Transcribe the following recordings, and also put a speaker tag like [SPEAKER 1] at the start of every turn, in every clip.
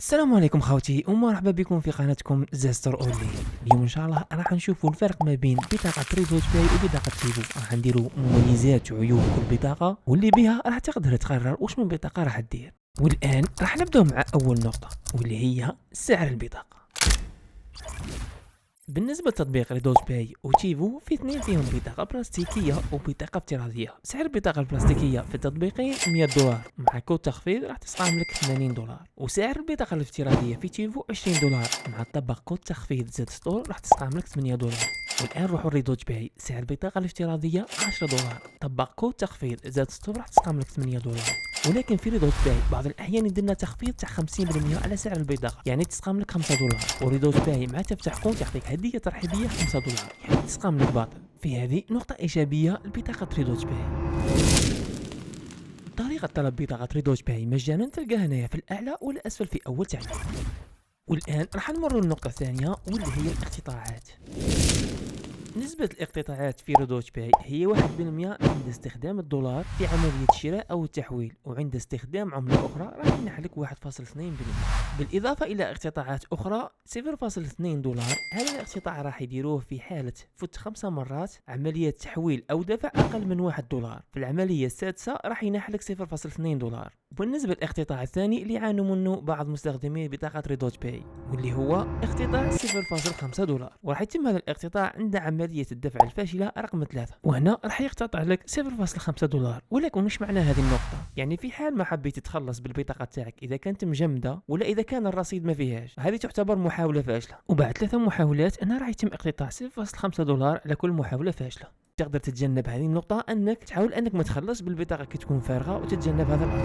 [SPEAKER 1] السلام عليكم خوتي ومرحبا بكم في قناتكم زاستر اونلي. اليوم ان شاء الله راح نشوفوا الفرق ما بين بطاقه ريدوت باي وبطاقه تيفو. راح نديروا مميزات وعيوب كل بطاقه واللي بها راح تقدر تقرر واش من بطاقه راح دير. والان راح نبداو مع اول نقطه واللي هي سعر البطاقه. بالنسبة لتطبيق ريدوت باي وتيفو في اثنين فيهم بطاقة بلاستيكية وبطاقة افتراضية. سعر البطاقة البلاستيكية في التطبيقين $100 مع كود تخفيض راح تسقام لك $80، وسعر البطاقة الافتراضية في تيفو $20 مع طبق كود تخفيض زد ستور راح تسقام لك $8. والان نروحوا لريدوت باي. سعر البطاقة الافتراضية $10 طبق كود تخفيض زد ستور راح تسقام لك $8. ولكن في ريدوت باي بعض الاحيان يدير تخفيض تاع 50% على سعر البطاقه، يعني تسقام لك $5. وريدوت باي مع تفتح كونت يعطيك هديه ترحيبيه $5، يعني تسقام لك باطل. في هذه نقطه ايجابيه لبطاقه ريدوت باي. طريقه طلب بطاقه ريدوت باي مجانا تلقاها هنايا في الاعلى والاسفل في اول تعليق. والان راح نمر للنقطه الثانيه واللي هي الاقتطاعات. نسبة الاقتطاعات في ريدوت باي هي 1% عند استخدام الدولار في عملية الشراء أو التحويل، وعند استخدام عملة أخرى راح ينحلك 1.2%. بالإضافة إلى اقتطاعات أخرى $0.2. هذا الاقتطاع راح يديروه في حالة فوت 5 مرات عملية تحويل أو دفع أقل من $1. في العملية السادسة راح ينحلك $0.2. وبالنسبة للاقتطاع الثاني اللي يعانوا منه بعض مستخدمي بطاقة ريدوت باي واللي هو اقتطاع $0.5، وراح يتم هذا الاقتطاع عند عملية الدفع الفاشلة رقم 3، وهنا راح يقتطع لك $0.5. ولكن وش معنى هذه النقطة؟ يعني في حال ما حبيت تتخلص بالبطاقة تاعك إذا كانت مجمدة ولا إذا كان الرصيد ما فيهاش، هذه تعتبر محاولة فاشلة، وبعد 3 محاولات هنا راح يتم اقتطاع $0.5 على كل محاولة فاشلة. تقدر تتجنب هذه النقطة انك تحاول انك ما تخلص بالبطاقة كي تكون فارغة وتتجنب هذا الامر.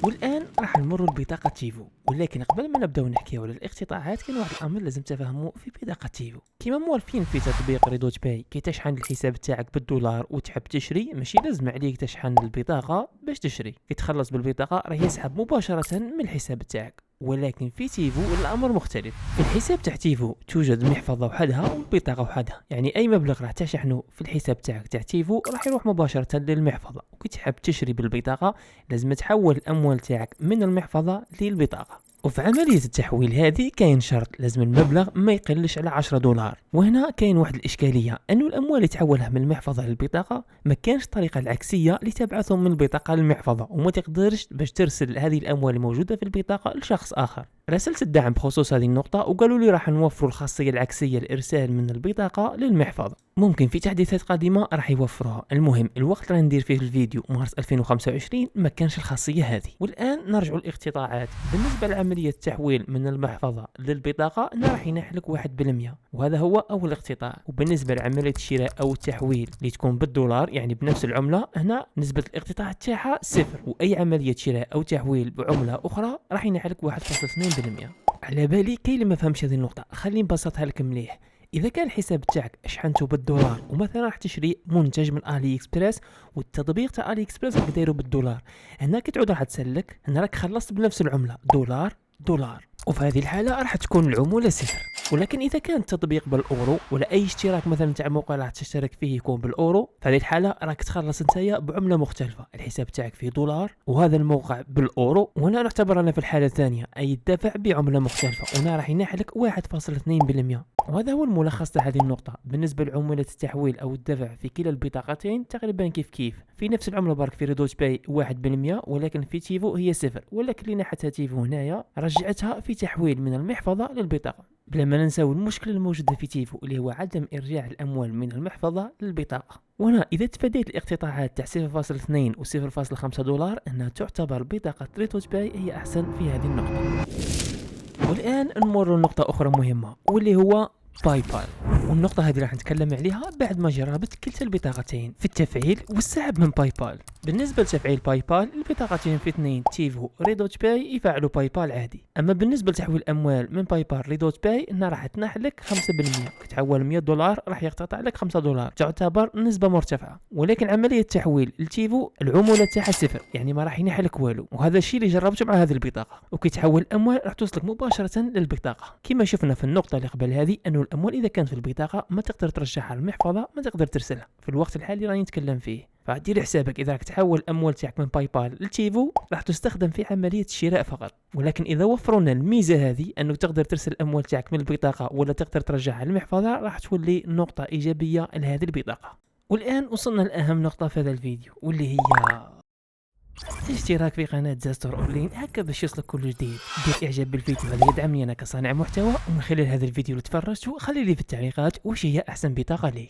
[SPEAKER 1] والان راح نمر لبطاقة تيفو، ولكن قبل ما نبداو نحكيو على الاقتطاعات كاين واحد الامر لازم تفهموه في بطاقة تيفو. كيما موالفين في تطبيق ريدوت باي كي تشحن الحساب تاعك بالدولار وتحب تشري، ماشي لازم عليك تشحن البطاقة باش تشري. كي تخلص بالبطاقة راح يسحب مباشرة من الحساب تاعك. ولكن في تيفو الامر مختلف. في الحساب تاع تيفو توجد المحفظه وحدها والبطاقه وحدها، يعني اي مبلغ راح تشحنه في الحساب تاعك تاع تيفو راح يروح مباشره للمحفظه. وكي تحب تشري بالبطاقه لازم تحول الاموال تاعك من المحفظه للبطاقه. وفي عملية التحويل هذه كاين شرط، لازم المبلغ ما يقلش على $10. وهنا كاين واحد الإشكالية، أنه الأموال اللي تحولها من المحفظة للبطاقة ما كانش الطريقة العكسية لتبعثهم من البطاقة للمحفظة، وما تقدرش باش ترسل هذه الأموال الموجودة في البطاقة لشخص آخر. راسلت الدعم بخصوص هذه النقطة وقالوا لي راح نوفروا الخاصية العكسية للإرسال من البطاقة للمحفظة. ممكن في تحديثات قادمة راح يوفروها. المهم الوقت اللي ندير فيه الفيديو مارس 2025 ما كانش الخاصية هذه. والآن نرجع للاقتطاعات. بالنسبة لعملية التحويل من المحفظة للبطاقة أنا راح ينحلك 1%، وهذا هو أول اقتطاع. وبالنسبة لعملية الشراء أو التحويل اللي تكون بالدولار يعني بنفس العملة، هنا نسبة الاقتطاع تاعها 0، وأي عملية شراء أو تحويل بعملة أخرى راح ينحلك 1.2%. على بالي كاين اللي ما فهمش هذه النقطة، خليني نبسطها لك مليح. اذا كان الحساب تاعك شحنته بالدولار ومثلا راح تشري منتج من الي اكسبريس والتطبيق تاع الي اكسبريس راك دايره بالدولار، هنا كي تعود راح تسلك هنا راك خلصت بنفس العمله دولار دولار، وفي هذه الحاله راح تكون العموله 0. ولكن اذا كان التطبيق بالاورو ولا اي اشتراك مثلا تاع موقع راح تشترك فيه يكون بالاورو، في هذه الحاله راك تخلص نتايا بعمله مختلفه، الحساب تاعك فيه دولار وهذا الموقع بالاورو، وهنا نعتبر انا في الحاله الثانيه اي الدفع بعمله مختلفه، وهنا راح ينحلك 1.2%. وهذا هو الملخص لهذه النقطة. بالنسبة لعمولة التحويل أو الدفع في كلا البطاقتين تقريبا كيف في نفس العملة، برك في ريدوت باي 1%، ولكن في تيفو هي 0. ولكن اللي نحتها تيفو هنايا رجعتها في تحويل من المحفظة للبطاقة، بلا ما ننساو المشكلة الموجودة في تيفو اللي هو عدم إرجاع الأموال من المحفظة للبطاقة. وهنا إذا تفاديت الاقتطاعات تاع 0.2 و $0.5 أنها تعتبر بطاقة ريدوت باي هي أحسن في هذه النقطة. والآن نمر لنقطة أخرى مهمة واللي هو باي بال، والنقطة هذه راح نتكلم عليها بعد ما جربت كلتا البطاقتين في التفعيل والسحب من باي بال. بالنسبة لتفعيل باي بال البطاقتين في اثنين تيفو ريدوت باي يفعلوا باي بال عادي، أما بالنسبة لتحويل الأموال من باي بال ريدوت باي هنا راح تنحلك 5%، كتحول $100 راح يقتطع لك $5، تعتبر نسبة مرتفعة. ولكن عملية التحويل لتيفو العمولة تاعها 0، يعني ما راح ينحلك والو، وهذا الشيء اللي جربته مع هذه البطاقة. وكي تحول الأموال راح توصلك مباشرة للبطاقة. كما شفنا في النقطة اللي قبل هذه أنه الأموال إذا كانت في البطاقة ما تقدر ترجعها للمحفظة، ما تقدر ترسلها في الوقت الحالي راني نتكلم فيه. فدير حسابك اذا راك تحول الاموال تاعك من باي بال لتيفو راح تستخدم في عمليه الشراء فقط. ولكن اذا وفروا لنا الميزه هذه انك تقدر ترسل الاموال تاعك من البطاقه ولا تقدر ترجعها للمحفظه، راح تولي نقطه ايجابيه لهذه البطاقه. والان وصلنا لاهم نقطه في هذا الفيديو واللي هي الاشتراك في قناة زاستور اونلاين، هكا باش يوصلك كل جديد. دير اعجاب بالفيديو هذا يدعمني انا كصانع محتوى، ومن خلال هذا الفيديو اللي تفرجته خلي لي في التعليقات وش هي احسن بطاقة ليك.